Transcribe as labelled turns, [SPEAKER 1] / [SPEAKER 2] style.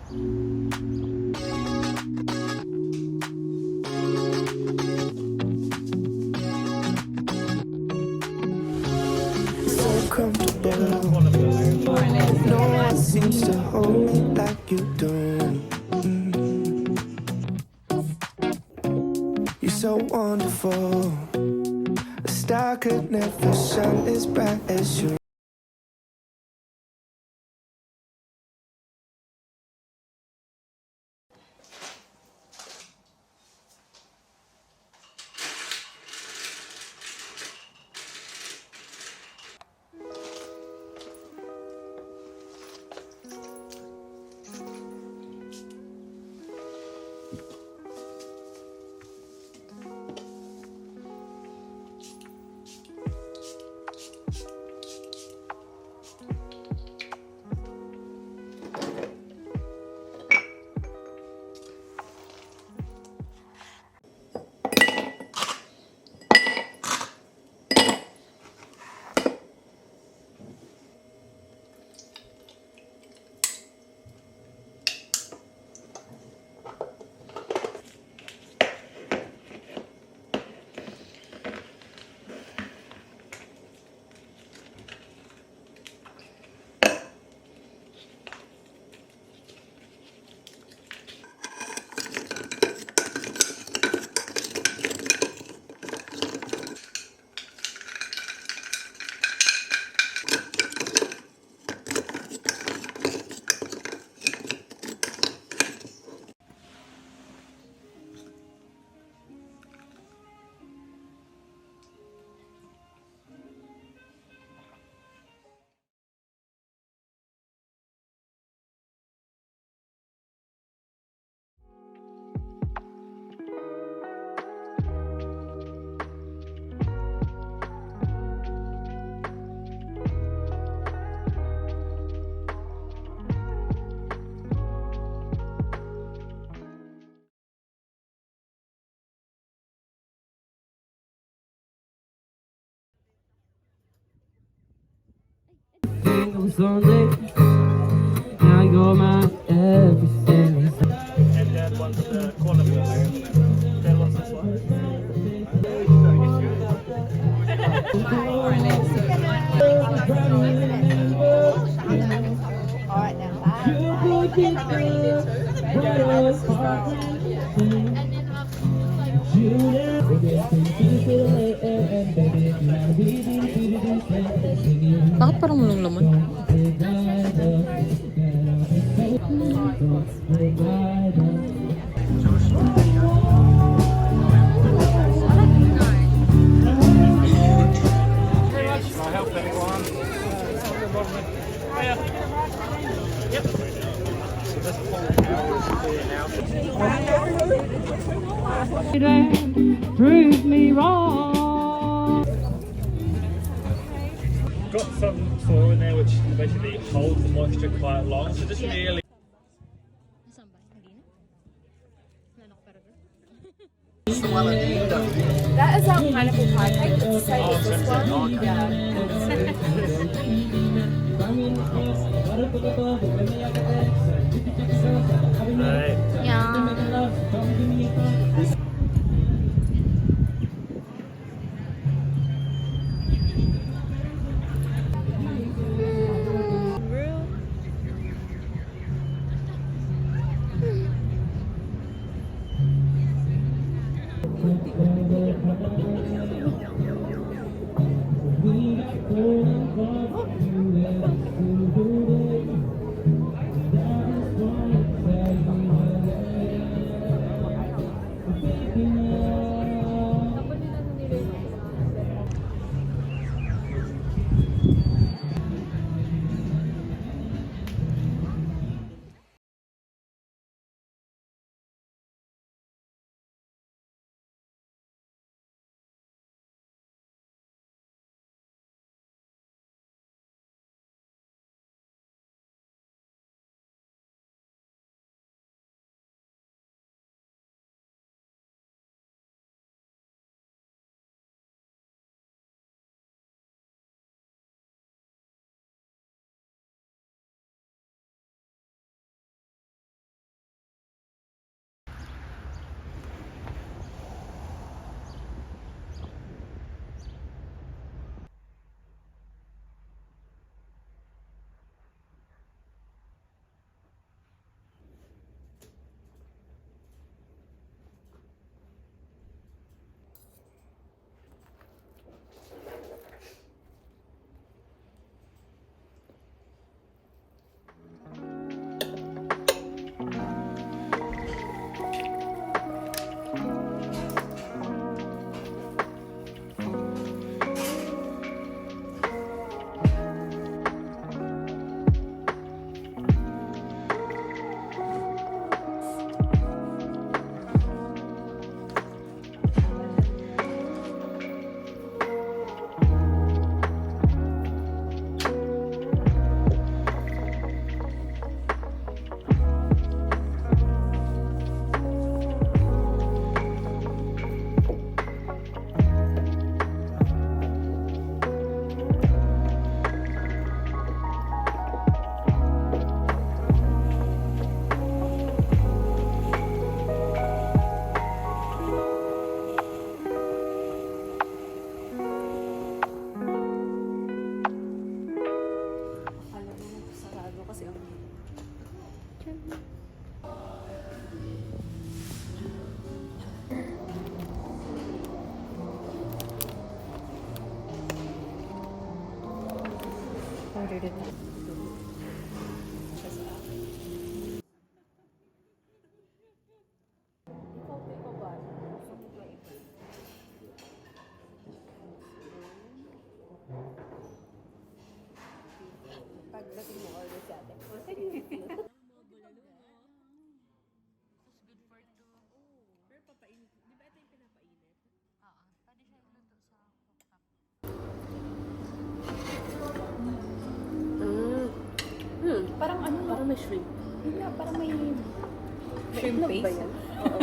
[SPEAKER 1] So comfortable. No one seems to hold me like you do. You're so wonderful. A star could never shine as bright as you.
[SPEAKER 2] It was Sunday. Now you're my everything.
[SPEAKER 3] And then once the corner then once this one.
[SPEAKER 4] Bakit parang mulong lamon?
[SPEAKER 3] Can I help anyone? Yep. So this
[SPEAKER 2] Prove me wrong.
[SPEAKER 3] got some soil in there which basically holds the moisture quite long. So just really
[SPEAKER 5] That is our pineapple pie cake. It's the same as this one.
[SPEAKER 3] Right.
[SPEAKER 4] Yeah.
[SPEAKER 5] Ordered it. Pagdating mo order sa atin.
[SPEAKER 4] Pero papainit. Di ba ito yung pinapainit?
[SPEAKER 6] Oo, pwede siya iluto sa cooktop.
[SPEAKER 5] Parang ano?
[SPEAKER 4] Parang may shrimp.
[SPEAKER 5] Yun nga, parang may
[SPEAKER 4] Shrimp
[SPEAKER 5] itlog ba
[SPEAKER 4] paste?
[SPEAKER 5] yan? Oo.